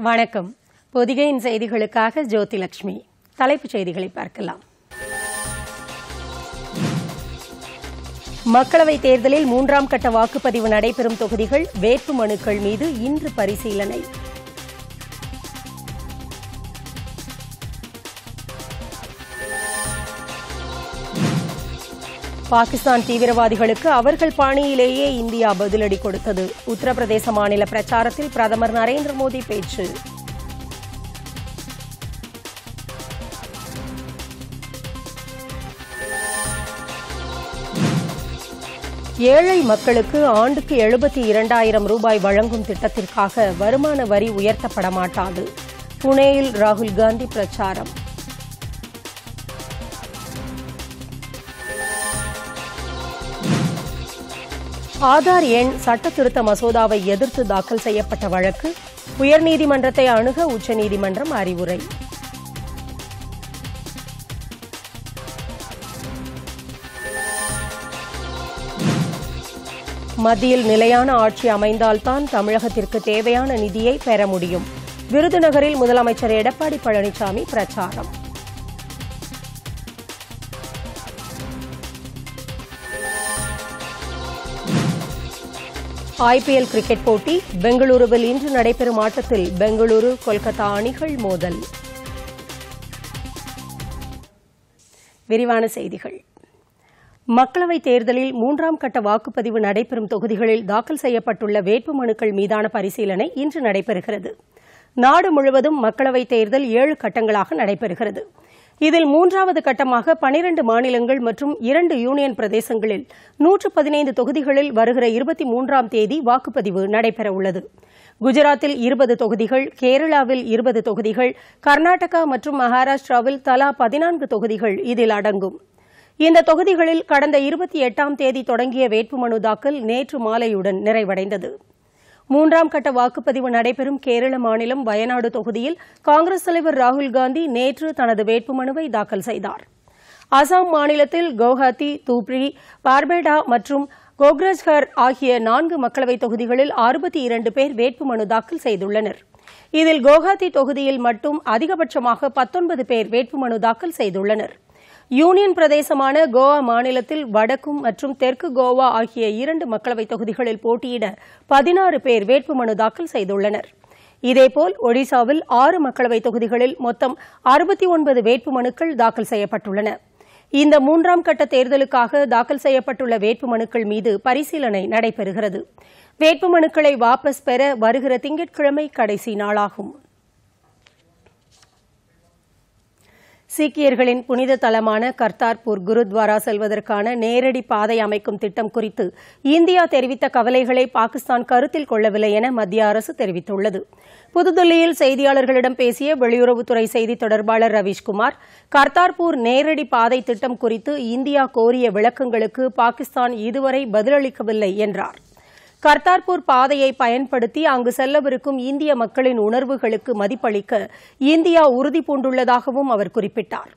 வணக்கம். பொதிகையின் செய்திகளுக்காக ஜோதிலட்சுமி. தலைப்புச் செய்திகளை பார்க்கலாம். மக்களவைத் தேர்தலில் 3ஆம் கட்ட வாக்குப்பதிவு நடைபெறும் தொகுதிகள் வேட்பு மனுக்கள் மீது இன்று பரிசீலனை. பாகிஸ்தான் தீவிரவாதிகளுக்கு அவர்கள் பாணியிலேயே இந்தியா பதிலடி கொடுத்தது. உத்தரப்பிரதேச மாநில பிரச்சாரத்தில் பிரதமர் நரேந்திர மோடி பேச்சு. ஏழை மக்களுக்கு ஆண்டுக்கு 72,000 ரூபாய் வழங்கும் திட்டத்திற்காக வருமான வரி உயர்த்தப்பட மாட்டாது. புனேயில் ராகுல் காந்தி பிரச்சாரம். ஆதார் எண் சட்ட திருத்த மசோதாவை எதிர்த்து தாக்கல் செய்யப்பட்ட வழக்கு உயர்நீதிமன்றத்தை அணுக உச்சநீதிமன்றம் அறிவுரை. மத்தியில் நிலையான ஆட்சி அமைந்தால்தான் தமிழகத்திற்கு தேவையான நிதியை பெற முடியும். விருதுநகரில் முதலமைச்சர் எடப்பாடி பழனிசாமி பிரச்சாரம். IPL கிரிக்கெட் போட்டி பெங்களூருவில் இன்று நடைபெறும் ஆட்டத்தில் பெங்களூரு கொல்கத்தா அணிகள் மோதல். விரிவான செய்திகள். மக்களவைத் தேர்தலில் 3ஆம் கட்ட வாக்குப்பதிவு நடைபெறும் தொகுதிகளில் தாக்கல் செய்யப்பட்டுள்ள வேட்புமனுக்கள் மீதான பரிசீலனை இன்று நடைபெறுகிறது. நாடு முழுவதும் மக்களவைத் தேர்தல் 7 கட்டங்களாக நடைபெறுகிறது. இதில் 3வது கட்டமாக 12 மாநிலங்கள் மற்றும் 2 யூனியன் பிரதேசங்களில் 115 தொகுதிகளில் வருகிற 23ஆம் தேதி வாக்குப்பதிவு நடைபெறவுள்ளது. குஜராத்தில் 20 தொகுதிகள், கேரளாவில் 20 தொகுதிகள், கர்நாடகா மற்றும் மகாராஷ்டிராவில் தலா 14 தொகுதிகள் இதில் அடங்கும். இந்த தொகுதிகளில் கடந்த 28ஆம் தேதி தொடங்கிய வேட்புமனு தாக்கல் நேற்று மாலையுடன் நிறைவடைந்தது. 3ஆம் கட்ட வாக்குப்பதிவு நடைபெறும் கேரள மாநிலம் வயநாடு தொகுதியில் காங்கிரஸ் தலைவர் ராகுல் காந்தி நேற்று தனது வேட்புமனுவை தாக்கல் செய்தார். அசாம் மாநிலத்தில் கவுஹாத்தி, தூப்ரி, பார்பேடா மற்றும் கோக்ரஜ்ஹர் ஆகிய 4 மக்களவைத் தொகுதிகளில் 62 பேர் வேட்புமனு தாக்கல் செய்துள்ளனர். இதில் கவுஹாத்தி தொகுதியில் மட்டும் அதிகபட்சமாக 19 பேர் வேட்புமனு தாக்கல் செய்துள்ளனர். யூனியன் பிரதேசமான கோவா மாநிலத்தில் வடக்கு மற்றும் தெற்கு கோவா ஆகிய 2 மக்களவைத் தொகுதிகளில் போட்டியிட 16 பேர் வேட்புமனு தாக்கல் செய்துள்ளனர். இதேபோல் ஒடிசாவில் 6 மக்களவைத் தொகுதிகளில் மொத்தம் 69 வேட்புமனுக்கள் தாக்கல் செய்யப்பட்டுள்ளன. இந்த 3ஆம் கட்ட தேர்தலுக்காக தாக்கல் செய்யப்பட்டுள்ள வேட்புமனுக்கள் மீது பரிசீலனை நடைபெறுகிறது. வேட்புமனுக்களை வாபஸ் பெற வருகிற திங்கட்கிழமை கடைசி நாளாகும். சீக்கியர்களின் புனித தலமான கர்த்தார்பூர் குருத்வாரா செல்வதற்கான நேரடி பாதை அமைக்கும் திட்டம் குறித்து இந்தியா தெரிவித்த கவலைகளை பாகிஸ்தான் கருத்தில் கொள்ளவில்லை என மத்திய அரசு தெரிவித்துள்ளது. புதுதில்லியில் செய்தியாளர்களிடம் பேசிய வெளியுறவுத்துறை செய்தி தொடர்பாளர் ரவீஷ்குமார், கர்த்தார்பூர் நேரடி பாதை திட்டம் குறித்து இந்தியா கோரிய விளக்கங்களுக்கு பாகிஸ்தான் இதுவரை பதிலளிக்கவில்லை என்றார். கர்த்தார்பூர் பாதையை பயன்படுத்தி அங்கு செல்லவிருக்கும் இந்திய மக்களின் உணர்வுகளுக்கு மதிப்பளிக்க இந்தியா உறுதிபூண்டுள்ளதாகவும் அவர் குறிப்பிட்டார்.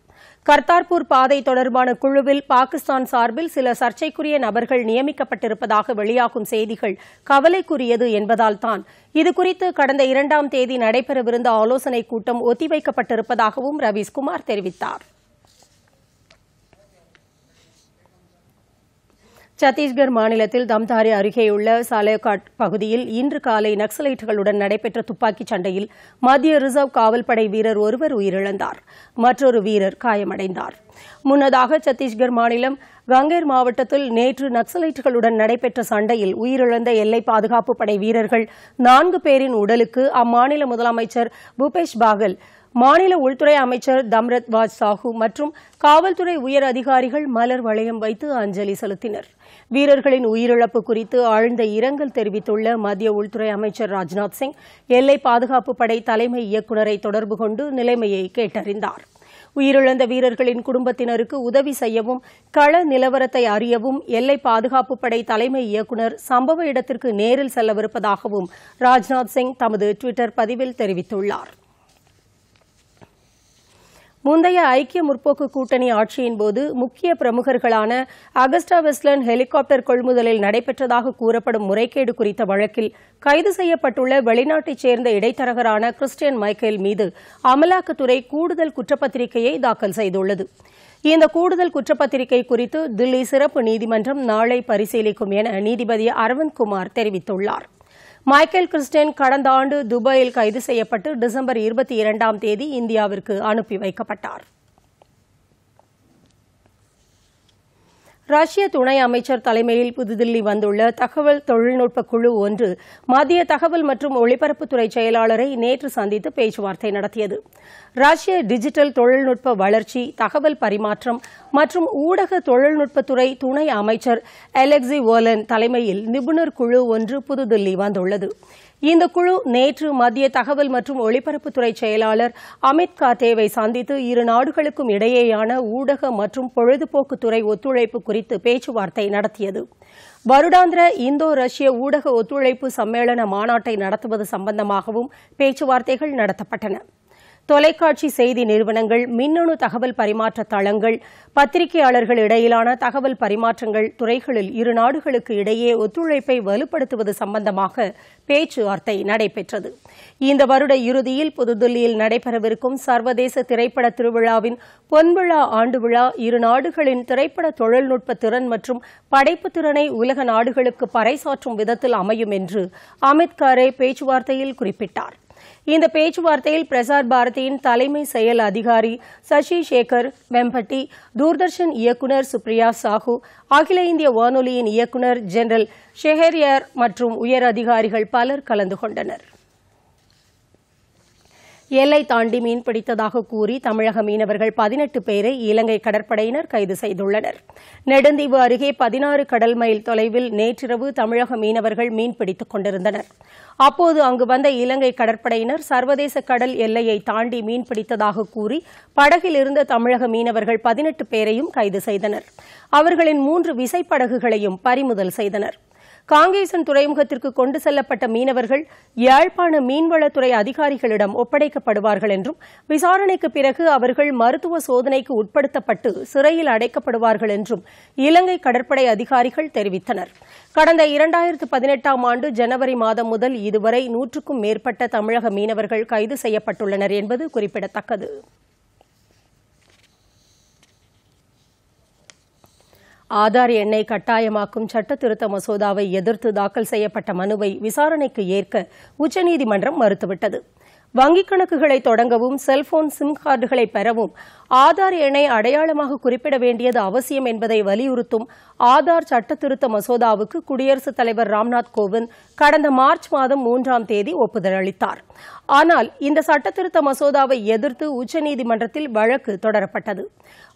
கர்த்தார்பூர் பாதை தொடர்பான குழுவில் பாகிஸ்தான் சார்பில் சில சர்ச்சைக்குரிய நபர்கள் நியமிக்கப்பட்டிருப்பதாக வெளியாகும் செய்திகள் கவலைக்குரியது என்பதால்தான் இதுகுறித்து கடந்த 2ஆம் தேதி நடைபெறவிருந்த ஆலோசனைக் கூட்டம் ஒத்திவைக்கப்பட்டிருப்பதாகவும் ரவீஷ்குமார் தெரிவித்தார். சத்தீஸ்கர் மாநிலத்தில் தம்தாரி அருகேயுள்ள சாலேகாட் பகுதியில் இன்று காலை நக்சலைட்டுகளுடன் நடைபெற்ற துப்பாக்கிச் சண்டையில் மத்திய ரிசர்வ் காவல்படை வீரர் ஒருவர் உயிரிழந்தார். மற்றொரு வீரர் காயமடைந்தார். முன்னதாக சத்தீஸ்கர் மாநிலம் கங்கேர் மாவட்டத்தில் நேற்று நக்சலைட்டுகளுடன் நடைபெற்ற சண்டையில் உயிரிழந்த எல்லை பாதுகாப்பு படை வீரர்கள் 4 பேரின் உடலுக்கு அம்மாநில முதலமைச்சர் பூபேஷ் பாகல், மாநில உள்துறை அமைச்சர் தம்ரத் வாஜ் சாஹூ மற்றும் காவல்துறை உயர் அதிகாரிகள் மலர் வளையம் வைத்து அஞ்சலி செலுத்தினர். வீரர்களின் உயிரிழப்பு குறித்து ஆழ்ந்த இரங்கல் தெரிவித்துள்ள மத்திய உள்துறை அமைச்சர் ராஜ்நாத் சிங், எல்லை பாதுகாப்பு படை தலைமை இயக்குநரை தொடர்பு கொண்டு நிலைமையை கேட்டறிந்தார். உயிரிழந்த வீரர்களின் குடும்பத்தினருக்கு உதவி செய்யவும் கள நிலவரத்தை அறியவும் எல்லை பாதுகாப்பு படை தலைமை இயக்குநர் சம்பவ இடத்திற்கு நேரில் செல்லவிருப்பதாகவும் ராஜ்நாத் சிங் தமது டுவிட்டர் பதிவில் தெரிவித்துள்ளார். முந்தைய ஐக்கிய முற்போக்கு கூட்டணி ஆட்சியின்போது முக்கிய பிரமுகர்களான அகஸ்டா வெஸ்ட்லேண்ட் ஹெலிகாப்டர் கொள்முதலில் நடைபெற்றதாக கூறப்படும் முறைகேடு குறித்த வழக்கில் கைது செய்யப்பட்டுள்ள வெளிநாட்டைச் சேர்ந்த இடைத்தரகரான கிறிஸ்டியன் மைக்கேல் மீது அமலாக்கத்துறை கூடுதல் குற்றப்பத்திரிகையை தாக்கல் செய்துள்ளது. இந்த கூடுதல் குற்றப்பத்திரிகை குறித்து தில்லி சிறப்பு நீதிமன்றம் நாளை பரிசீலிக்கும் என நீதிபதி அரவிந்த் குமார் தெரிவித்துள்ளார். மைக்கேல் கிறிஸ்டியன் கடந்த ஆண்டு துபாயில் கைது செய்யப்பட்டு டிசம்பர் 22ஆம் தேதி இந்தியாவிற்கு அனுப்பி வைக்கப்பட்டார். ரஷ்ய துணை அமைச்சர் தலைமையில் புதுதில்லி வந்துள்ள தகவல் தொழில்நுட்ப குழு ஒன்று மத்திய தகவல் மற்றும் ஒலிபரப்புத்துறை செயலாளரை நேற்று சந்தித்து பேச்சுவார்த்தை நடத்தியது. ரஷ்ய டிஜிட்டல் தொழில்நுட்ப வளர்ச்சி, தகவல் பரிமாற்றம் மற்றும் ஊடக தொழில்நுட்பத்துறை துணை அமைச்சர் அலெக்சி வோலன் தலைமையில் நிபுணர் குழு ஒன்று புதுதில்லி வந்துள்ளது. இந்த குழு நேற்று மத்திய தகவல் மற்றும் ஒலிபரப்புத்துறை செயலாளர் அமித் காத்தேவை சந்தித்து இரு நாடுகளுக்கும் இடையேயான ஊடக மற்றும் பொழுதுபோக்குத்துறை ஒத்துழைப்பு குறித்து பேச்சுவார்த்தை நடத்தியது. வருடாந்திர இந்தோ ரஷ்ய ஊடக ஒத்துழைப்பு சம்மேளன மாநாட்டை நடத்துவது சம்பந்தமாகவும் பேச்சுவார்த்தைகள் நடத்தப்பட்டன. தொலைக்காட்சி செய்தி நிறுவனங்கள், மின்னணு தகவல் பரிமாற்ற தளங்கள், பத்திரிகையாளர்கள் இடையிலான தகவல் பரிமாற்றங்கள் துறைகளில் இரு நாடுகளுக்கு இடையே ஒத்துழைப்பை வலுப்படுத்துவது சம்பந்தமாக பேச்சுவார்த்தை நடைபெற்றது. இந்த வருட இறுதியில் புதுதில்லியில் நடைபெறவிருக்கும் சர்வதேச திரைப்பட திருவிழாவின் பொன்விழா ஆண்டு விழா இரு நாடுகளின் திரைப்பட தொழில்நுட்ப திறன் மற்றும் படைப்பு திறனை உலக நாடுகளுக்கு பறைசாற்றும் விதத்தில் அமையும் என்று அமித் காரே பேச்சுவார்த்தையில் குறிப்பிட்டார். இந்த பேச்சுவார்த்தையில் பிரசார் பாரதியின் தலைமை செயல் அதிகாரி சசி சேகர் வெம்பட்டி, தூர்தர்ஷன் இயக்குநர் சுப்ரியா சாஹூ, அகில இந்திய வானொலியின் இயக்குநர் ஜெனரல் ஷெஹர்யார் மற்றும் உயர் அதிகாரிகள் பலர் கலந்து கொண்டனர். எல்லை தாண்டி மீன்பிடித்ததாக கூறி தமிழக மீனவர்கள் 18 பேரை இலங்கை கடற்படையினர் கைது செய்துள்ளனர். நெடுந்தீவு அருகே 16 கடல் மைல் தொலைவில் நேற்றிரவு தமிழக மீனவர்கள் மீன்பிடித்துக் கொண்டிருந்தனர். அப்போது அங்கு வந்த இலங்கை கடற்படையினர் சர்வதேச கடல் எல்லையை தாண்டி மீன்பிடித்ததாக கூறி படகில் இருந்த தமிழக மீனவர்கள் 18 பேரையும் கைது செய்தனர். அவர்களின் 3 விசைப்படகுகளையும் பறிமுதல் செய்தனர். காங்கேசன் துறைமுகத்திற்கு கொண்டு செல்லப்பட்ட மீனவர்கள் யாழ்ப்பாண மீன்வளத்துறை அதிகாரிகளிடம் ஒப்படைக்கப்படுவார்கள் என்றும் விசாரணைக்கு பிறகு அவர்கள் மருத்துவ சோதனைக்கு உட்படுத்தப்பட்டு சிறையில் அடைக்கப்படுவார்கள் என்றும் இலங்கை கடற்படை அதிகாரிகள் தெரிவித்தனர். கடந்த 2018ஆம் ஆண்டு ஜனவரி மாதம் முதல் இதுவரை 100க்கும் மேற்பட்ட தமிழக மீனவர்கள் கைது செய்யப்பட்டுள்ளனர் என்பது குறிப்பிடத்தக்கது. ஆதார் எண்ணை கட்டாயமாக்கும் சட்ட திருத்த மசோதாவை எதிர்த்து தாக்கல் செய்யப்பட்ட மனுவை விசாரணைக்கு ஏற்க உச்சநீதிமன்றம் மறுத்துவிட்டது. வங்கிக் கணக்குகளை தொடங்கவும், செல்போன் சிம் கார்டுகளை பெறவும் ஆதார் எண்ணை அடையாளமாக குறிப்பிட வேண்டியது அவசியம் என்பதை வலியுறுத்தும் ஆதார் சட்ட திருத்த மசோதாவுக்கு குடியரசுத் தலைவர் ராம்நாத் கோவிந்த் கடந்த மார்ச் மாதம் 3ஆம் தேதி ஒப்புதல் அளித்தார். ஆனால் இந்த சட்டத்திருத்த மசோதாவை எதிர்த்து உச்சநீதிமன்றத்தில் வழக்கு தொடரப்பட்டது.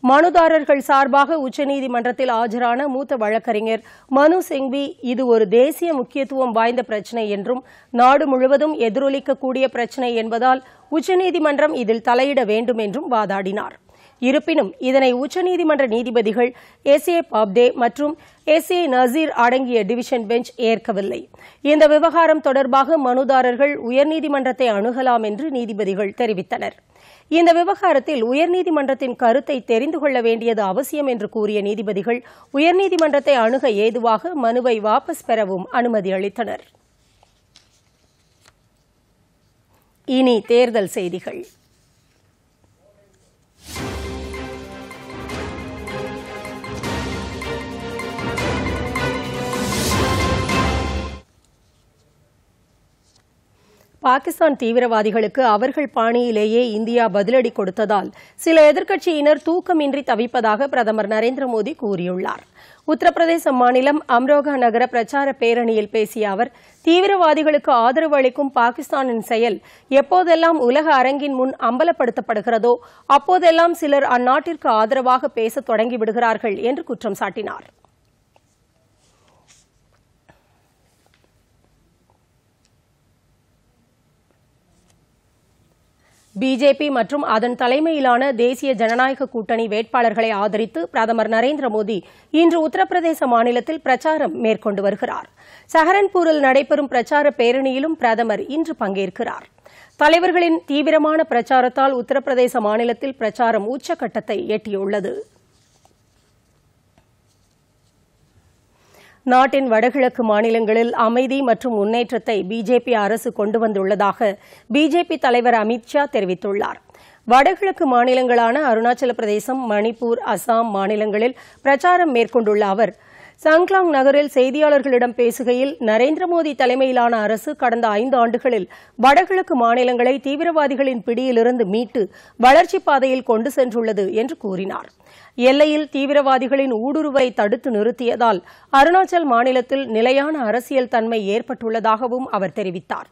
மனுதாரர்கள் சார்பாக உச்சநீதிமன்றத்தில் ஆஜரான மூத்த வழக்கறிஞர் மனு சிங்வி இது ஒரு தேசிய முக்கியத்துவம் வாய்ந்த பிரச்சினை என்றும் நாடு முழுவதும் எதிரொலிக்கக்கூடிய பிரச்சினை என்பதால் உச்சநீதிமன்றம் இதில் தலையிட வேண்டும் என்றும் வாதாடினார். இருப்பினும் இதனை உச்சநீதிமன்ற நீதிபதிகள் எஸ்.ஏ. பாப்தே மற்றும் எஸ்.ஏ. நசீர் அடங்கிய டிவிஷன் பெஞ்ச் ஏற்கவில்லை. இந்த விவகாரம் தொடர்பாக மனுதாரர்கள் உயர்நீதிமன்றத்தை அணுகலாம் என்று நீதிபதிகள் தெரிவித்தனர். இந்த விவகாரத்தில் உயர்நீதிமன்றத்தின் கருத்தை தெரிந்து கொள்ள வேண்டியது அவசியம் என்று கூறிய நீதிபதிகள் உயர்நீதிமன்றத்தை அணுக ஏதுவாக மனுவை வாபஸ் பெறவும் அனுமதி அளித்தனர். இனி தேர்தல் செய்திகள். பாகிஸ்தான் தீவிரவாதிகளுக்கு அவர்கள் பாணியிலேயே இந்தியா பதிலடி கொடுத்ததால் சில எதிர்க்கட்சியினர் தூக்கமின்றி தவிப்பதாக பிரதமர் நரேந்திர மோடி கூறியுள்ளார். உத்தரப்பிரதேச மாநிலம் அம்ரோகா நகர பிரச்சார பேரணியில் பேசிய அவர், தீவிரவாதிகளுக்கு ஆதரவு அளிக்கும் பாகிஸ்தானின் செயல் எப்போதெல்லாம் உலக அரங்கின் முன் அம்பலப்படுத்தப்படுகிறதோ அப்போதெல்லாம் சிலர் அந்நாட்டிற்கு ஆதரவாக பேச தொடங்கிவிடுகிறார்கள் என்று குற்றம் சாட்டினார். பிஜேபி மற்றும் அதன் தலைமையிலான தேசிய ஜனநாயக கூட்டணி வேட்பாளர்களை ஆதரித்து பிரதமர் நரேந்திர மோடி இன்று உத்தரப்பிரதேச மாநிலத்தில் பிரச்சாரம் மேற்கொண்டு வருகிறார். சஹரன்பூரில் நடைபெறும் பிரச்சார பேரணியிலும் பிரதமர் இன்று பங்கேற்கிறார். தலைவர்களின் தீவிரமான பிரச்சாரத்தால் உத்தரப்பிரதேச மாநிலத்தில் பிரச்சாரம் உச்சக்கட்டத்தை எட்டியுள்ளது. நாட்டின் வடகிழக்கு மாநிலங்களில் அமைதி மற்றும் முன்னேற்றத்தை பிஜேபி அரசு கொண்டு வந்துள்ளதாக பிஜேபி தலைவர் அமித் ஷா தெரிவித்துள்ளார். வடகிழக்கு மாநிலங்களான அருணாச்சல பிரதேசம், மணிப்பூர், அசாம் மாநிலங்களில் பிரச்சாரம் மேற்கொண்டுள்ள அவர் சங்க்லாங் நகரில் செய்தியாளர்களிடம் பேசுகையில், நரேந்திர மோடி தலைமையிலான அரசு கடந்த 5 ஆண்டுகளில் வடகிழக்கு மாநிலங்களை தீவிரவாதிகளின் பிடியிலிருந்து மீட்டு வளர்ச்சிப் பாதையில் கொண்டு சென்றுள்ளது என்று கூறினார். எல்லையில் தீவிரவாதிகளின் ஊடுருவை தடுத்து நிறுத்தியதால் அருணாச்சல் மாநிலத்தில் நிலையான அரசியல் தன்மை ஏற்பட்டுள்ளதாகவும் அவர் தெரிவித்தார்.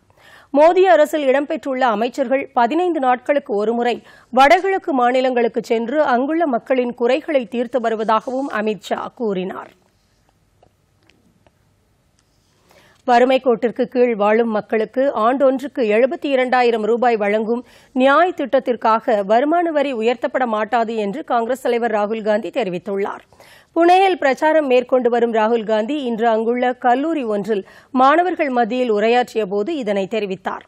மோடி அரசில் இடம்பெற்றுள்ள அமைச்சர்கள் 15 நாட்களுக்கு ஒருமுறை வடகிழக்கு மாநிலங்களுக்கு சென்று அங்குள்ள மக்களின் குறைகளை தீர்த்து வருவதாகவும் அமித் ஷா கூறினார். வறுமை கோட்டிற்கு கீழ் வாழும் மக்களுக்கு ஆண்டொன்றுக்கு 72,000 ரூபாய் வழங்கும் நியாய் திட்டத்திற்காக வருமான வரி உயர்த்தப்பட மாட்டாது என்று காங்கிரஸ் தலைவர் ராகுல்காந்தி தெரிவித்துள்ளார். புனேயில் பிரச்சாரம் மேற்கொண்டு வரும் ராகுல்காந்தி இன்று அங்குள்ள கல்லூரி ஒன்றில் மாணவர்கள் மத்தியில் உரையாற்றியபோது இதனை தெரிவித்தார்.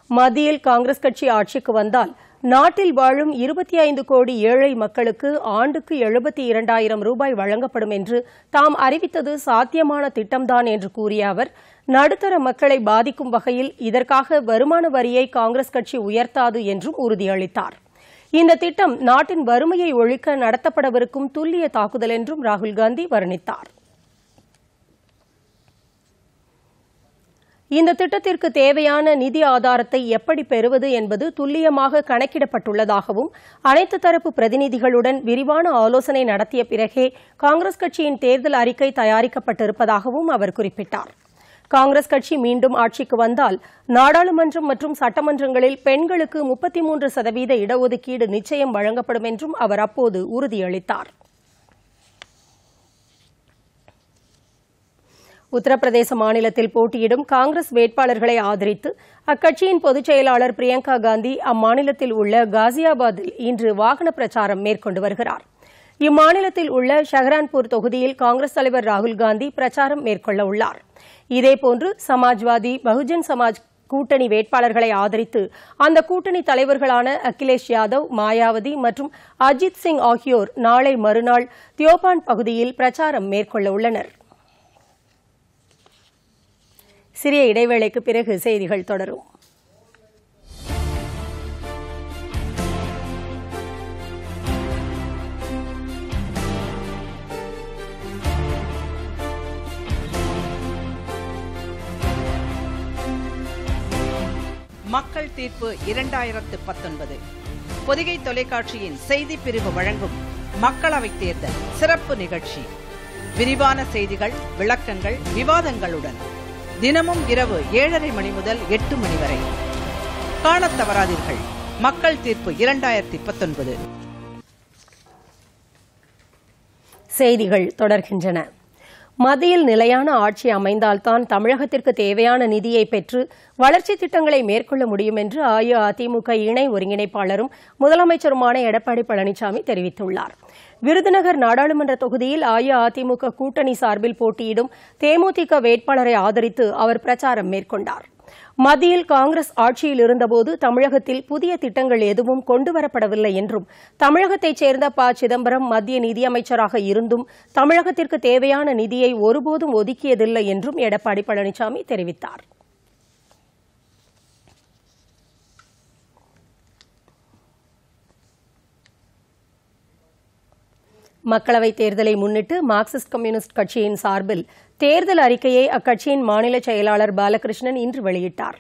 மத்தியில் காங்கிரஸ் கட்சி ஆட்சிக்கு வந்தால் நாட்டில் வாழும் 25 கோடி ஏழை மக்களுக்கு ஆண்டுக்கு 72,000 ரூபாய் வழங்கப்படும் என்று தாம் அறிவித்தது சாத்தியமான திட்டம்தான் என்று கூறிய அவர், நடுத்தர மக்களை பாதிக்கும் வகையில் இதற்காக வருமான வரியை காங்கிரஸ் கட்சி உயர்த்தாது என்றும் உறுதியளித்தார். இந்த திட்டம் நாட்டின் வறுமையை ஒழிக்க நடத்தப்படவிருக்கும் துல்லிய தாக்குதல் என்றும் ராகுல்காந்தி வர்ணித்தார். இந்த திட்டத்திற்கு தேவையான நிதி ஆதாரத்தை எப்படி பெறுவது என்பது துல்லியமாக கணக்கிடப்பட்டுள்ளதாகவும் அனைத்து தரப்பு பிரதிநிதிகளுடன் விரிவான ஆலோசனை நடத்திய பிறகே காங்கிரஸ் கட்சியின் தேர்தல் அறிக்கை தயாரிக்கப்பட்டிருப்பதாகவும் அவர் குறிப்பிட்டார். காங்கிரஸ் கட்சி மீண்டும் ஆட்சிக்கு வந்தால் நாடாளுமன்றம் மற்றும் சட்டமன்றங்களில் பெண்களுக்கு 33% இடஒதுக்கீடு நிச்சயம் வழங்கப்படும் என்றும் அவர் அப்போது உறுதியளித்தார். உத்தரப்பிரதேச மாநிலத்தில் போட்டியிடும் காங்கிரஸ் வேட்பாளர்களை ஆதரித்து அக்கட்சியின் பொதுச் செயலாளர் பிரியங்கா காந்தி அம்மாநிலத்தில் உள்ள காசியாபாத்தில் இன்று வாகன பிரச்சாரம் மேற்கொண்டு வருகிறார். இம்மாநிலத்தில் உள்ள ஷஹரான்பூர் தொகுதியில் காங்கிரஸ் தலைவர் ராகுல்காந்தி பிரச்சாரம் மேற்கொள்ள உள்ளார். இதேபோன்று சமாஜ்வாதி, பகுஜன் சமாஜ் கூட்டணி வேட்பாளர்களை ஆதரித்து அந்த கூட்டணி தலைவர்களான அகிலேஷ் யாதவ், மாயாவதி மற்றும் அஜித் சிங் ஆகியோர் நாளை மறுநாள் தியோபான் பகுதியில் பிரச்சாரம் மேற்கொள்ள உள்ளனர். சிறிய இடைவேளைக்கு பிறகு செய்திகள் தொடரும். மக்கள் தீர்ப்பு 2019 பொதிகை தொலைக்காட்சியின் செய்திப் பிரிவு வழங்கும் மக்களவைத் தேர்தல் சிறப்பு நிகழ்ச்சி. விரிவான செய்திகள், விளக்கங்கள், விவாதங்களுடன் தினமும் இரவு 7:30 மணி முதல் 8 மணி வரை காணத் தவறாதீர்கள். மக்கள் தீர்ப்பு 2019. செய்திகள் தொடர்கின்றன. மத்தியில் நிலையான ஆட்சி அமைந்தால்தான் தமிழகத்திற்கு தேவையான நிதியை பெற்று வளர்ச்சி திட்டங்களை மேற்கொள்ள முடியும் என்று அஇஅதிமுக இணை ஒருங்கிணைப்பாளரும் முதலமைச்சருமான எடப்பாடி பழனிசாமி தெரிவித்துள்ளார். விருதுநகர் நாடாளுமன்ற தொகுதியில் அஇஅதிமுக கூட்டணி சார்பில் போட்டியிடும் தேமுதிக வேட்பாளரை ஆதரித்து அவர் பிரச்சாரம் மேற்கொண்டார். மத்தியில் காங்கிரஸ் ஆட்சியில் இருந்தபோது தமிழகத்தில் புதிய திட்டங்கள் எதுவும் கொண்டுவரப்படவில்லை என்றும், தமிழகத்தைச் சேர்ந்த ப. சிதம்பரம் மத்திய நிதியமைச்சராக இருந்தும் தமிழகத்திற்கு தேவையான நிதியை ஒருபோதும் ஒதுக்கியதில்லை என்றும் எடப்பாடி பழனிசாமி தெரிவித்தார். மக்களவைத் தேர்தலை முன்னிட்டு மார்க்சிஸ்ட் கம்யூனிஸ்ட் கட்சியின் சார்பில் தேர்தல் அறிக்கையை அக்கட்சியின் மாநில செயலாளர் பாலகிருஷ்ணன் இன்று வெளியிட்டார்.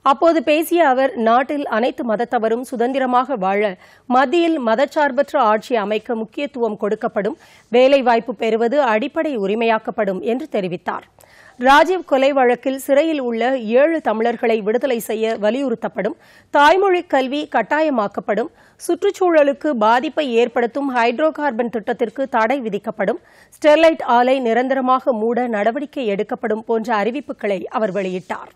அப்போது பேசிய அவர், நாட்டில் அனைத்து மதத்தவரும் சுதந்திரமாக வாழ மத்தியில் மதச்சார்பற்ற ஆட்சி அமைக்க முக்கியத்துவம் கொடுக்கப்படும், வேலைவாய்ப்பு பெறுவது அடிப்படை உரிமையாக்கப்படும் என்று தெரிவித்தார். ராஜீவ் கொலை வழக்கில் சிறையில் உள்ள 7 தமிழர்களை விடுதலை செய்ய வலியுறுத்தப்படும், தாய்மொழி கல்வி கட்டாயமாக்கப்படும், சுற்றுச்சூழலுக்கு பாதிப்பை ஏற்படுத்தும் ஹைட்ரோ கார்பன் திட்டத்திற்கு தடை விதிக்கப்படும், ஸ்டெர்லைட் ஆலை நிரந்தரமாக மூட நடவடிக்கை எடுக்கப்படும் போன்ற அறிவிப்புகளை அவர் வெளியிட்டார்.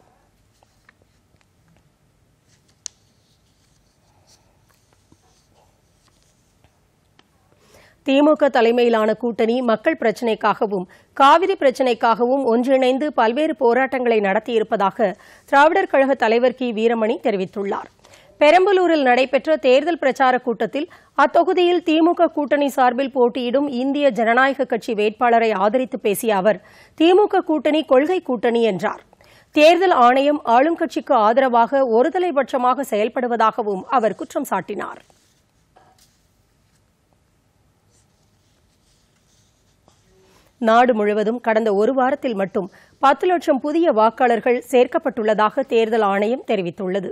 திமுக தலைமையிலான கூட்டணி மக்கள் பிரச்சினைக்காகவும் காவிரி பிரச்சினைக்காகவும் ஒன்றிணைந்து பல்வேறு போராட்டங்களை நடத்தியிருப்பதாக திராவிடர் கழக தலைவர் கி. வீரமணி தெரிவித்துள்ளார். பெரம்பலூரில் நடைபெற்ற தேர்தல் பிரச்சார கூட்டத்தில் அத்தொகுதியில் திமுக கூட்டணி சார்பில் போட்டியிடும் இந்திய ஜனநாயக கட்சி வேட்பாளரை ஆதரித்து பேசிய அவர், திமுக கூட்டணி கொள்கை கூட்டணி என்றார். தேர்தல் ஆணையம் ஆளும் கட்சிக்கு ஆதரவாக ஒருதலைபட்சமாக செயல்படுவதாகவும் அவர் குற்றம் சாட்டினார். நாடு முழுவதும் கடந்த ஒரு வாரத்தில் மட்டும் 10 லட்சம் புதிய வாக்காளர்கள் சேர்க்கப்பட்டுள்ளதாக தேர்தல் ஆணையம் தெரிவித்துள்ளது.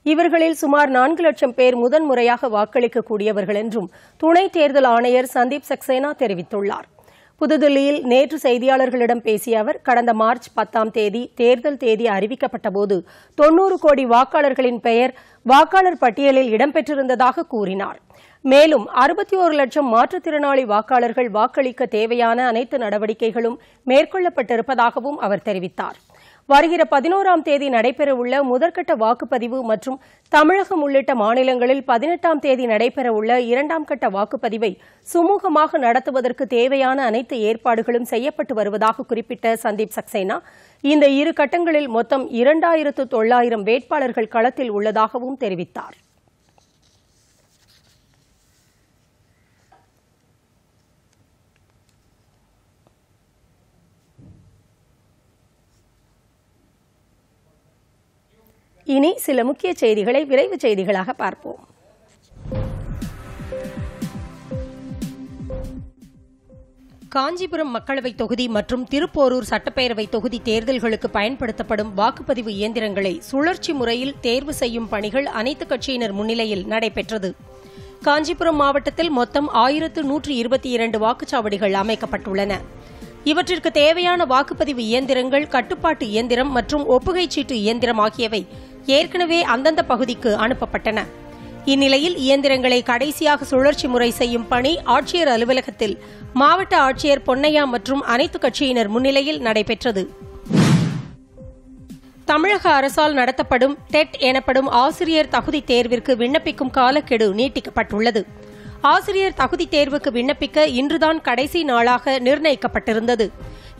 இவர்களில் சுமார் 4 லட்சம் பேர் முதன்முறையாக வாக்களிக்கக்கூடியவர்கள் என்றும் துணை தேர்தல் ஆணையர் சந்தீப் சக்சேனா தெரிவித்துள்ளார். புதுதில்லியில் நேற்று செய்தியாளர்களிடம் பேசிய அவர், கடந்த மார்ச் 10ஆம் தேதி தேர்தல் தேதி அறிவிக்கப்பட்டபோது 90 கோடி வாக்காளர்களின் பெயர் வாக்காளர் பட்டியலில் இடம்பெற்றிருந்ததாக கூறினார். மேலும் 61 லட்சம் மாற்றுத்திறனாளி வாக்காளர்கள் வாக்களிக்க தேவையான அனைத்து நடவடிக்கைகளும் மேற்கொள்ளப்பட்டிருப்பதாகவும் அவர் தெரிவித்தார். வருகிற 11ஆம் தேதி நடைபெறவுள்ள முதற்கட்ட வாக்குப்பதிவு மற்றும் தமிழகம் உள்ளிட்ட மாநிலங்களில் 18ஆம் தேதி நடைபெறவுள்ள 2ஆம் கட்ட வாக்குப்பதிவை சுமூகமாக நடத்துவதற்கு தேவையான அனைத்து ஏற்பாடுகளும் செய்யப்பட்டு வருவதாக குறிப்பிட்ட சந்தீப் சக்சேனா, இந்த இரு கட்டங்களில் மொத்தம் 2900 வேட்பாளர்கள் களத்தில் உள்ளதாகவும் தெரிவித்தார். இனி சில முக்கிய செய்திகளை விரைவு செய்திகளாக பார்ப்போம். காஞ்சிபுரம் மக்களவைத் தொகுதி மற்றும் திருப்போரூர் சட்டப்பேரவை தொகுதி தேர்தல்களுக்கு பயன்படுத்தப்படும் வாக்குப்பதிவு இயந்திரங்களை சுழற்சி முறையில் தேர்வு செய்யும் பணிகள் அனைத்துக் கட்சியினர் முன்னிலையில் நடைபெற்றது. காஞ்சிபுரம் மாவட்டத்தில் மொத்தம் 1122 வாக்குச்சாவடிகள் அமைக்கப்பட்டுள்ளன. இவற்றிற்கு தேவையான வாக்குப்பதிவு இயந்திரங்கள், கட்டுப்பாட்டு இயந்திரம் மற்றும் ஒப்புகைச் சீட்டு இயந்திரம் ஆகியவை ஏற்கனவே அந்தந்த பகுதிக்கு அனுப்பப்பட்டன. இந்நிலையில் இயந்திரங்களை கடைசியாக சுழற்சி முறை செய்யும் பணி ஆட்சியர் அலுவலகத்தில் மாவட்ட ஆட்சியர் பொன்னையா மற்றும் அனைத்து கட்சியினர் முன்னிலையில் நடைபெற்றது. தமிழக அரசால் நடத்தப்படும் டெட் எனப்படும் ஆசிரியர் தகுதி தேர்விற்கு விண்ணப்பிக்கும் காலக்கெடு நீட்டிக்கப்பட்டுள்ளது. ஆசிரியர் தகுதி தேர்வுக்கு விண்ணப்பிக்க இன்றுதான் கடைசி நாளாக நிர்ணயிக்கப்பட்டிருந்தது.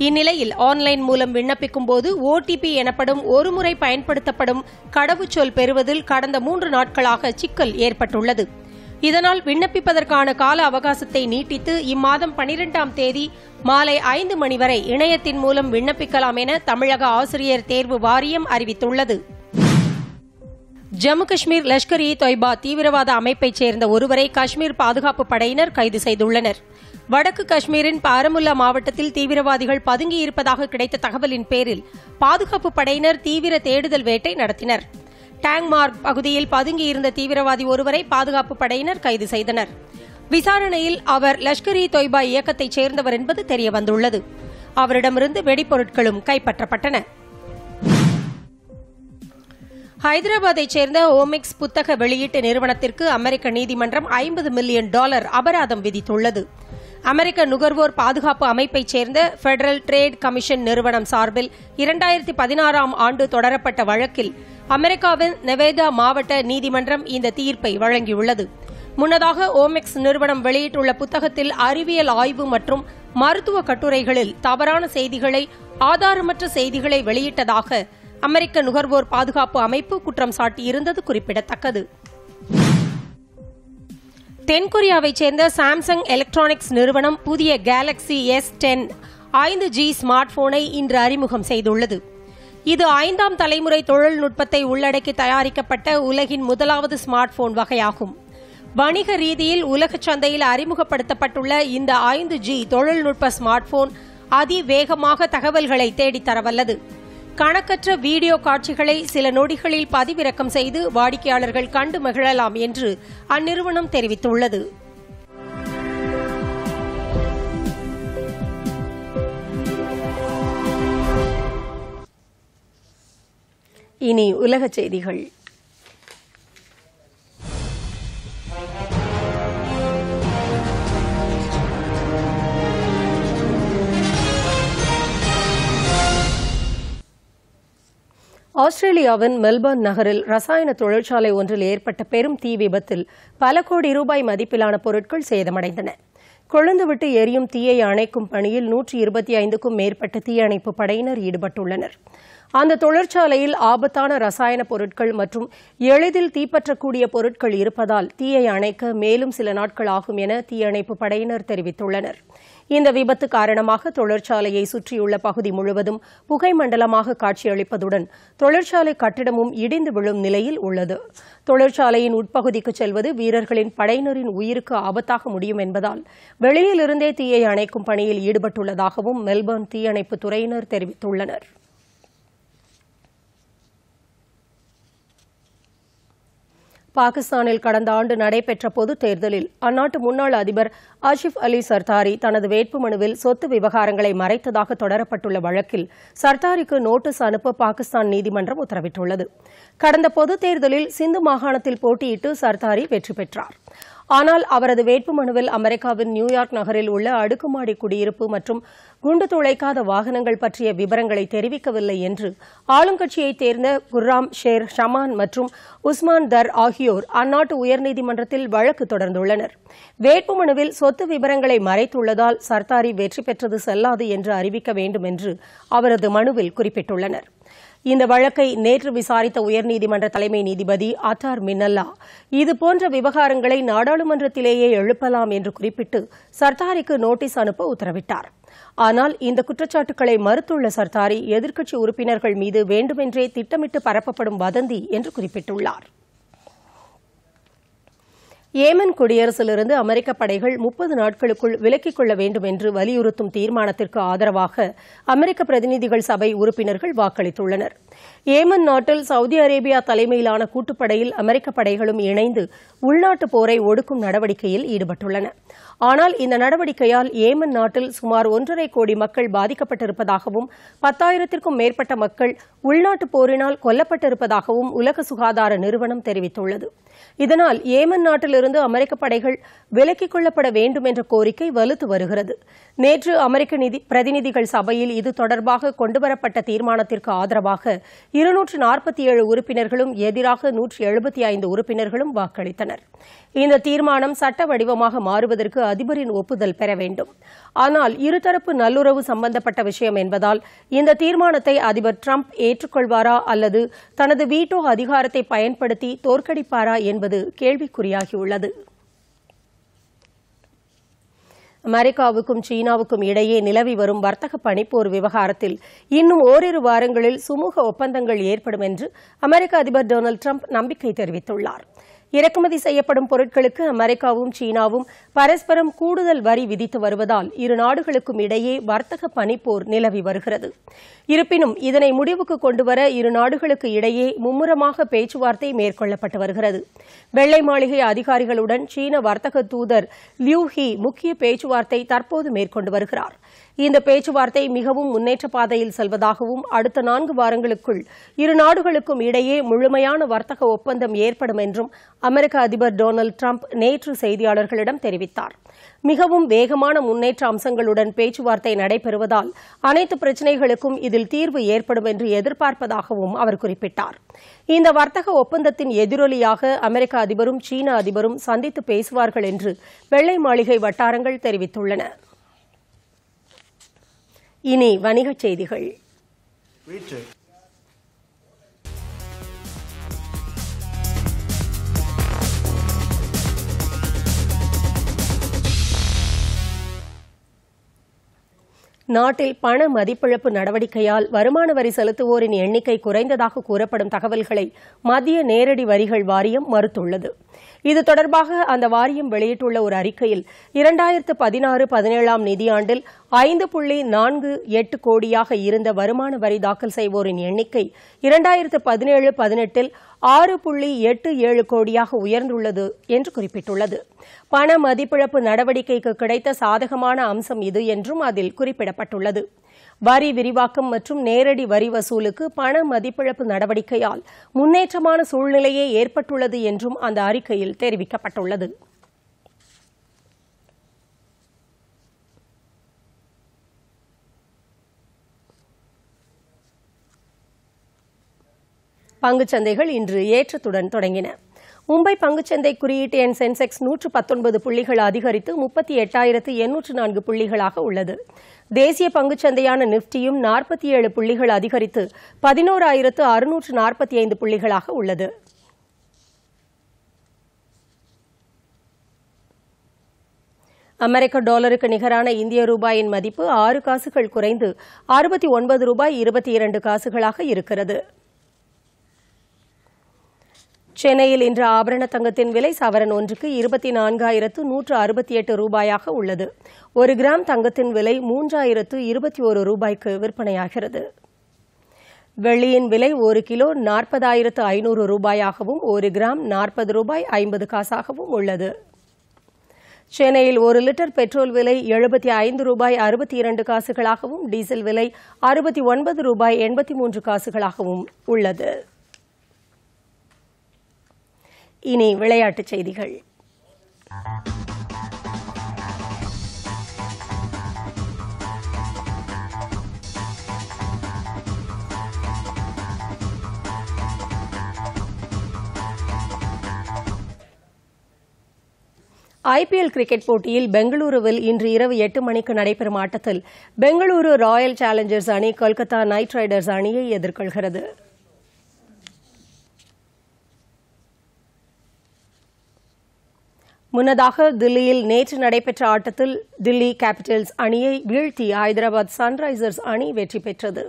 இந்நிலையில் ஆன்லைன் மூலம் விண்ணப்பிக்கும் போது OTP எனப்படும் ஒருமுறை பயன்படுத்தப்படும் கடவுச்சொல் பெறுவதில் கடந்த 3 நாட்களாக சிக்கல் ஏற்பட்டுள்ளது. இதனால் விண்ணப்பிப்பதற்கான கால அவகாசத்தை நீட்டித்து இம்மாதம் 12ஆம் தேதி மாலை 5 மணி வரை இணையத்தின் மூலம் விண்ணப்பிக்கலாம் என தமிழக ஆசிரியர் தேர்வு வாரியம் அறிவித்துள்ளது. ஜம்மு காஷ்மீர் லஷ்கர் இ தொய்பா தீவிரவாத அமைப்பைச் சேர்ந்த ஒருவரை காஷ்மீர் பாதுகாப்பு படையினர் கைது செய்துள்ளனர். வடக்கு காஷ்மீரின் பாரமுல்லா மாவட்டத்தில் தீவிரவாதிகள் பதுங்கியிருப்பதாக கிடைத்த தகவலின் பேரில் பாதுகாப்பு படையினர் தீவிர தேடுதல் வேட்டை நடத்தினர். டாங்மார்க் பகுதியில் பதுங்கியிருந்த தீவிரவாதி ஒருவரை பாதுகாப்பு படையினர் கைது செய்தனர். விசாரணையில் அவர் லஷ்கர் இ தொய்பா இயக்கத்தைச் சேர்ந்தவர் என்பது தெரியவந்துள்ளது. அவரிடமிருந்து வெடிப்பொருட்களும் கைப்பற்றப்பட்டன. ஹைதராபாத்தைச் சேர்ந்த ஓமிக்ஸ் புத்தக வெளியீட்டு நிறுவனத்திற்கு அமெரிக்க நீதிமன்றம் $50 மில்லியன் அபராதம் விதித்துள்ளது. அமெரிக்க நுகர்வோர் பாதுகாப்பு அமைப்பைச் சேர்ந்த பெடரல் ட்ரேட் கமிஷன் நிறுவனம் சார்பில் 2016ஆம் ஆண்டு தொடரப்பட்ட வழக்கில் அமெரிக்காவின் நெவேடா மாவட்ட நீதிமன்றம் இந்த தீர்ப்பை வழங்கியுள்ளது. முன்னதாக ஓமிக்ஸ் நிறுவனம் வெளியிட்டுள்ள புத்தகத்தில் அறிவியல் ஆய்வு மற்றும் மருத்துவ கட்டுரைகளில் தவறான செய்திகளை, ஆதாரமற்ற செய்திகளை வெளியிட்டதாக அமெரிக்க நுகர்வோர் பாதுகாப்பு அமைப்பு குற்றம் சாட்டியிருந்தது குறிப்பிடத்தக்கது. தென்கொரியாவைச் சேர்ந்த சாம்சங் எலக்ட்ரானிக்ஸ் நிறுவனம் புதிய கேலக்ஸி S10 5G ஸ்மார்ட் போனை இன்று அறிமுகம் செய்துள்ளது. இது 5ஆம் தலைமுறை தொழில்நுட்பத்தை உள்ளடக்கி தயாரிக்கப்பட்ட உலகின் முதலாவது ஸ்மார்ட் போன் வகையாகும். வணிக ரீதியில் உலக சந்தையில் அறிமுகப்படுத்தப்பட்டுள்ள இந்த 5G தொழில்நுட்ப ஸ்மார்ட் போன் அதிவேகமாக தகவல்களை தேடித்தரவல்லது. கணக்கற்ற வீடியோ காட்சிகளை சில நொடிகளில் பதிவிறக்கம் செய்து வாடிக்கையாளர்கள் கண்டு மகிழலாம் என்று அந்நிறுவனம் தெரிவித்துள்ளது. இனி உலகச் செய்திகள். ஆஸ்திரேலியாவின் மெல்பர்ன் நகரில் ரசாயன தொழிற்சாலை ஒன்றில் ஏற்பட்ட பெரும் தீ விபத்தில் பல கோடி ரூபாய் மதிப்பிலான பொருட்கள் சேதமடைந்தன. கொழுந்துவிட்டு எரியும் தீயை அணைக்கும் பணியில் 125க்கும் மேற்பட்ட தீயணைப்பு படையினர் ஈடுபட்டுள்ளனர். அந்த தொழிற்சாலையில் ஆபத்தான ரசாயன பொருட்கள் மற்றும் எளிதில் தீப்பற்றக்கூடிய பொருட்கள் இருப்பதால் தீயை அணைக்க மேலும் சில நாட்கள் ஆகும் என தீயணைப்பு படையினர் தெரிவித்துள்ளனர். இந்த விபத்து காரணமாக தொழிற்சாலையை சுற்றியுள்ள பகுதி முழுவதும் புகை மண்டலமாக காட்சியளிப்பதுடன் தொழிற்சாலை கட்டிடமும் இடிந்து விழும் நிலையில் உள்ளது. தொழிற்சாலையின் உட்பகுதிக்கு செல்வது வீரர்களின் படையினரின் உயிருக்கு ஆபத்தாக முடியும் என்பதால் வெளியிலிருந்தே தீயை அணைக்கும் பணியில் ஈடுபட்டுள்ளதாகவும் மெல்பர்ன் தீயணைப்பு துறையினர் தெரிவித்துள்ளனர். பாகிஸ்தானில் கடந்த ஆண்டு நடைபெற்ற பொதுத் தேர்தலில் அந்நாட்டு முன்னாள் அதிபர் ஆசிப் அலி சர்தாரி தனது வேட்புமனுவில் சொத்து விவகாரங்களை மறைத்ததாக தொடரப்பட்டுள்ள வழக்கில் சர்தாரிக்கு நோட்டீஸ் அனுப்ப பாகிஸ்தான் நீதிமன்றம் உத்தரவிட்டுள்ளது. கடந்த பொதுத் தேர்தலில் சிந்து மாகாணத்தில் போட்டியிட்டு சர்தாரி வெற்றி பெற்றார். ஆனால் அவரது வேட்புமனுவில் அமெரிக்காவின் நியூயார்க் நகரில் உள்ள அடுக்குமாடி குடியிருப்பு மற்றும் குண்டு துளைக்காத வாகனங்கள் பற்றிய விவரங்களை தெரிவிக்கவில்லை என்று ஆளுங்கட்சியைச் சேர்ந்த குர்ராம் ஷேர் ஷமான் மற்றும் உஸ்மான் தர் ஆகியோர் அந்நாட்டு உயர்நீதிமன்றத்தில் வழக்கு தொடர்ந்துள்ளனர். வேட்புமனுவில் சொத்து விவரங்களை மறைத்துள்ளதால் சர்தாரி வெற்றி பெற்றது செல்லாது என்று அறிவிக்க வேண்டும் என்று அவரது மனுவில் குறிப்பிட்டுள்ளனர். இந்த வழக்கை நேற்று விசாரித்த உயர்நீதிமன்ற தலைமை நீதிபதி அத்தார் மின்னல்லா இதுபோன்ற விவகாரங்களை நாடாளுமன்றத்திலேயே எழுப்பலாம் என்று குறிப்பிட்டு சர்தாரிக்கு நோட்டீஸ் அனுப்ப உத்தரவிட்டார். ஆனால் இந்த குற்றச்சாட்டுக்களை மறுத்துள்ள சர்தாரி எதிர்க்கட்சி உறுப்பினர்கள் மீது வேண்டுமென்றே திட்டமிட்டு பரப்பப்படும் வதந்தி என்று குறிப்பிட்டுள்ளார். ஏமன் குடியரசிலிருந்து அமெரிக்க படைகள் 30 நாட்களுக்குள் விலக்கிக் கொள்ள வேண்டும் என்று வலியுறுத்தும் தீர்மானத்திற்கு ஆதரவாக அமெரிக்க பிரதிநிதிகள் சபை உறுப்பினர்கள் வாக்களித்துள்ளனர். ஏமன் நாட்டில் சவுதி அரேபியா தலைமையிலான கூட்டுப்படையில் அமெரிக்க படைகளும் இணைந்து உள்நாட்டு போரை ஒடுக்கும் நடவடிக்கையில் ஈடுபட்டுள்ளன. ஆனால் இந்த நடவடிக்கையால் ஏமன் நாட்டில் சுமார் 1.5 கோடி மக்கள் பாதிக்கப்பட்டிருப்பதாகவும் 10,000க்கும் மேற்பட்ட மக்கள் உள்நாட்டு போரினால் கொல்லப்பட்டிருப்பதாகவும் உலக சுகாதார நிறுவனம் தெரிவித்துள்ளது. இதனால் ஏமன் நாட்டிலிருந்து அமெரிக்க படைகள் விலக்கிக் கொள்ளப்பட வேண்டும் என்ற கோரிக்கை வலுத்து வருகிறது. நேற்று அமெரிக்க பிரதிநிதிகள் சபையில் இது தொடர்பாக கொண்டுவரப்பட்ட தீர்மானத்திற்கு ஆதரவாக 247 உறுப்பினர்களும் எதிராக 175 உறுப்பினர்களும் வாக்களித்தனர். இந்த தீர்மானம் சட்ட வடிவமாக மாறுவதற்கு அதிபரின் ஒப்புதல் பெற வேண்டும். ஆனால் இருதரப்பு நல்லுறவு சம்பந்தப்பட்ட விஷயம் என்பதால் இந்த தீர்மானத்தை அதிபர் டிரம்ப் ஏற்றுக்கொள்வாரா அல்லது தனது வீட்டோ அதிகாரத்தை பயன்படுத்தி தோற்கடிப்பாரா என்பது கேள்விக்குறியாகியுள்ளது. அமெரிக்காவுக்கும் சீனாவுக்கும் இடையே நிலவி வரும் வர்த்தக பனிப்போர் விவகாரத்தில் இன்னும் ஓரிரு வாரங்களில் சுமூக ஒப்பந்தங்கள் ஏற்படும் என்று அமெரிக்க அதிபர் டொனால்டு டிரம்ப் நம்பிக்கை தெரிவித்துள்ளார். இறக்குமதி செய்யப்படும் பொருட்களுக்கு அமெரிக்காவும் சீனாவும் பரஸ்பரம் கூடுதல் வரி விதித்து வருவதால் இரு நாடுகளுக்கும் இடையே வர்த்தக பனிப்போர் நிலவி வருகிறது. இருப்பினும் இதனை முடிவுக்கு கொண்டுவர இரு நாடுகளுக்கு இடையே மும்முரமாக பேச்சுவார்த்தை மேற்கொள்ளப்பட்டு வருகிறது. வெள்ளை மாளிகை அதிகாரிகளுடன் சீன வர்த்தக தூதர் லியூ ஹி முக்கிய பேச்சுவார்த்தை தற்போது மேற்கொண்டு வருகிறார். இந்த பேச்சுவார்த்தை மிகவும் முன்னேற்ற பாதையில் செல்வதாகவும் அடுத்த 4 வாரங்களுக்குள் இரு நாடுகளுக்கும் இடையே முழுமையான வர்த்தக ஒப்பந்தம் ஏற்படும் என்றும் அமெரிக்க அதிபர் டொனால்டு டிரம்ப் நேற்று செய்தியாளர்களிடம் தெரிவித்தார். மிகவும் வேகமான முன்னேற்ற அம்சங்களுடன் பேச்சுவார்த்தை நடைபெறுவதால் அனைத்து பிரச்சினைகளுக்கும் இதில் தீர்வு ஏற்படும் என்று எதிர்பார்ப்பதாகவும் அவர் குறிப்பிட்டார். இந்த வர்த்தக ஒப்பந்தத்தின் எதிரொலியாக அமெரிக்க அதிபரும் சீன அதிபரும் சந்தித்து பேசுவார்கள் என்று வெள்ளை மாளிகை வட்டாரங்கள் தெரிவித்துள்ளன. இனி வணிகச் செய்திகள். நாட்டில் பண மதிப்பிழப்பு நடவடிக்கையால் வருமான வரி செலுத்துவோரின் எண்ணிக்கை குறைந்ததாக கூறப்படும் தகவல்களை மத்திய நேரடி வரிகள் வாரியம் மறுத்துள்ளது. இது தொடர்பாக அந்த வாரியம் வெளியிட்டுள்ள ஒரு அறிக்கையில் 2016-17 நிதியாண்டில் 5.48 கோடியாக இருந்த வருமான வரி தாக்கல் செய்வோரின் எண்ணிக்கை 2017-18 6.87 கோடியாக உயர்ந்துள்ளது என்று குறிப்பிட்டுள்ளது. பண மதிப்பிழப்பு நடவடிக்கைக்கு கிடைத்த சாதகமான அம்சம் இது என்றும் அதில் குறிப்பிடப்பட்டுள்ளது. வரி விரிவாக்கம் மற்றும் நேரடி வரி வசூலுக்கு பண மதிப்பிழப்பு நடவடிக்கையால் முன்னேற்றமான சூழ்நிலையே ஏற்பட்டுள்ளது என்றும் அந்த அறிக்கையில் தெரிவிக்கப்பட்டுள்ளது. பங்குச்சந்தைகள் இன்று ஏற்றத்துடன் தொடங்கின. மும்பை பங்குச்சந்தை குறியீட்டு எண் சென்செக்ஸ் 119 புள்ளிகள் அதிகரித்து 38,804 புள்ளிகளாக உள்ளது. தேசிய பங்குச்சந்தையான நிப்டியும் 47 புள்ளிகள் அதிகரித்து 11,645 புள்ளிகளாக உள்ளது. அமெரிக்க டாலருக்கு நிகரான இந்திய ரூபாயின் மதிப்பு 6 காசுகள் குறைந்து 69 ரூபாய் 22 காசுகளாக இருக்கிறது. சென்னையில் இன்று ஆபரண தங்கத்தின் விலை சவரன் ஒன்றுக்கு 24,168 ரூபாயாக உள்ளது. 1 கிராம் தங்கத்தின் விலை 3,021 ரூபாய்க்கு விற்பனையாகிறது. வெள்ளியின் விலை 1 கிலோ 40,500 ரூபாயாகவும் 1 கிராம் 40 ரூபாய் 50 காசாகவும் உள்ளது. சென்னையில் 1 லிட்டர் பெட்ரோல் விலை 75 ரூபாய் 62 காசுகளாகவும் டீசல் விலை 69 ரூபாய் 83 காசுகளாகவும் உள்ளது. இனி விளையாட்டுச் செய்திகள். ஐபிஎல் கிரிக்கெட் போட்டியில் பெங்களூருவில் இன்று இரவு 8 மணிக்கு நடைபெறும் ஆட்டத்தில் பெங்களூரு ராயல் சேலஞ்சர்ஸ் அணி கொல்கத்தா நைட் ரைடர்ஸ் அணியை எதிர்கொள்கிறது. முன்னதாக தில்லியில் நேற்று நடைபெற்ற ஆட்டத்தில் தில்லி கேபிட்டல்ஸ் அணியை வீழ்த்தி ஹைதராபாத் சன்ரைசர்ஸ் அணி வெற்றி பெற்றது.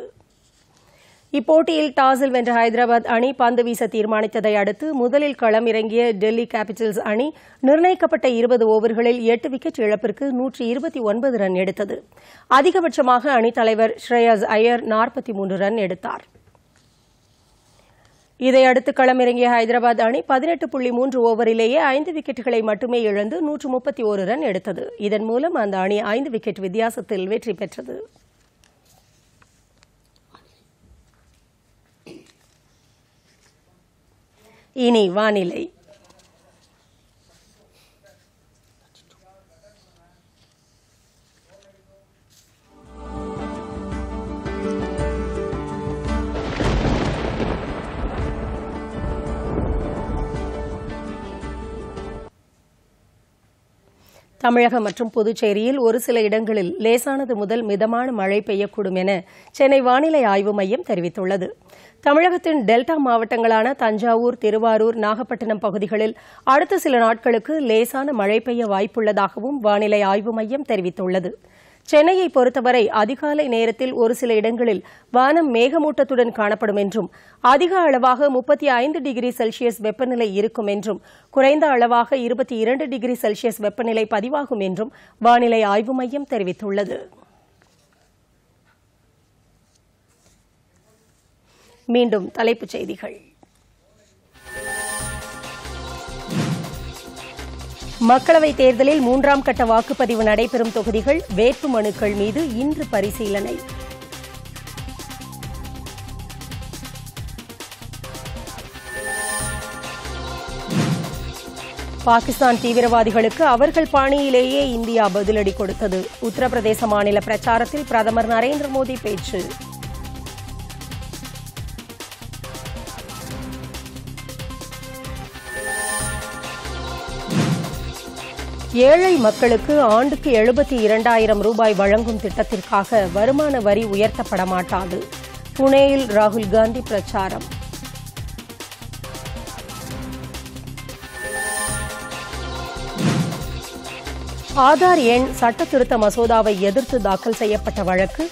இப்போட்டியில் டாஸில் வென்ற ஹைதராபாத் அணி பந்து வீச தீர்மானித்ததை அடுத்து முதலில் களமிறங்கிய டெல்லி கேபிட்டல்ஸ் அணி நிர்ணயிக்கப்பட்ட 20 ஓவர்களில் 8 விக்கெட் இழப்பிற்கு 129 ரன் எடுத்தது. அதிகபட்சமாக அணித்தலைவர் ஸ்ரேயாஸ் ஐயர் 43 ரன் எடுத்தார். இதையடுத்து களமிறங்கிய ஹைதராபாத் அணி 18.3 ஓவரிலேயே 5 விக்கெட்டுகளை மட்டுமே இழந்து 131 ரன் எடுத்தது. இதன் மூலம் அந்த அணி 5 விக்கெட் வித்தியாசத்தில் வெற்றி பெற்றது. இனி வானிலை. தமிழகம் மற்றும் புதுச்சேரியில் ஒரு சில இடங்களில் லேசானது முதல் மிதமான மழை பெய்யக்கூடும் என சென்னை வானிலை ஆய்வு மையம் தெரிவித்துள்ளது. தமிழகத்தின் டெல்டா மாவட்டங்களான தஞ்சாவூர், திருவாரூர், நாகப்பட்டினம் பகுதிகளில் அடுத்த சில நாட்களுக்கு லேசான மழை பெய்ய வாய்ப்புள்ளதாகவும் வானிலை ஆய்வு மையம் தெரிவித்துள்ளது. சென்னையை பொறுத்தவரை அதிகாலை நேரத்தில் ஒரு சில இடங்களில் வானம் மேகமூட்டத்துடன் காணப்படும் என்றும் அதிக அளவாக 35 டிகிரி செல்சியஸ் வெப்பநிலை இருக்கும் என்றும் குறைந்த அளவாக 22 டிகிரி செல்சியஸ் வெப்பநிலை பதிவாகும் என்றும் வானிலை ஆய்வு மையம் தெரிவித்துள்ளது. மீண்டும் தலைப்புச் செய்திகள். மக்களவைத் தேர்தலில் 3ஆம் கட்ட வாக்குப்பதிவு நடைபெறும் தொகுதிகள் வேட்பு மனுக்கள் மீது இன்று பரிசீலனை. பாகிஸ்தான் தீவிரவாதிகளுக்கு அவர்கள் பாணியிலேயே இந்தியா பதிலடி கொடுத்தது. உத்தரப்பிரதேச மாநில பிரச்சாரத்தில் பிரதமர் நரேந்திர மோடி பேச்சு. ஏழை மக்களுக்கு ஆண்டுக்கு 72,000 ரூபாய் வழங்கும் திட்டத்திற்காக வருமான வரி உயர்த்தப்பட மாட்டாது. புனேயில் ராகுல் காந்தி பிரச்சாரம். ஆதார் எண் சட்ட திருத்த மசோதாவை எதிர்த்து தாக்கல் செய்யப்பட்ட வழக்கு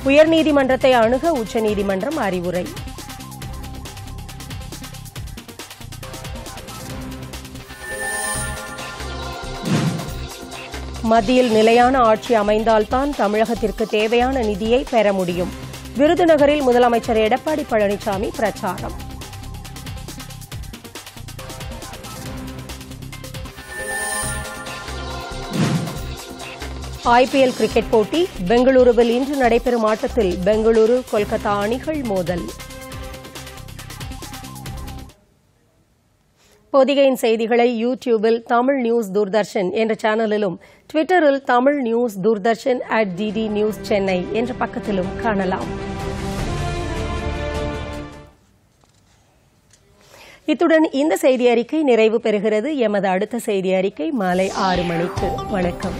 உயர்நீதிமன்றத்தை அணுக உச்சநீதிமன்றம் அறிவுரை. மத்தியில் நிலையான ஆட்சி அமைந்தால்தான் தமிழகத்திற்கு தேவையான நிதியை பெற முடியும். விருதுநகரில் முதலமைச்சர் எடப்பாடி பழனிசாமி பிரச்சாரம். ஐபிஎல் கிரிக்கெட் போட்டி பெங்களூருவில் இன்று நடைபெறும் ஆட்டத்தில் பெங்களூரு, கொல்கத்தா அணிகள் மோதல். பொதிகையின் செய்திகளை யூடியூபில் தமிழ் நியூஸ் தூர்தர்ஷன் என்ற சேனலிலும், ட்விட்டரில் Tamil news Doordarshan @DD news Chennai என்ற பக்கத்திலும் காணலாம். இத்துடன் இந்த செய்தி அறிக்கை நிறைவு பெறுகிறது. எமது அடுத்த செய்தி அறிக்கை மாலை 6 மணிக்கு. வணக்கம்.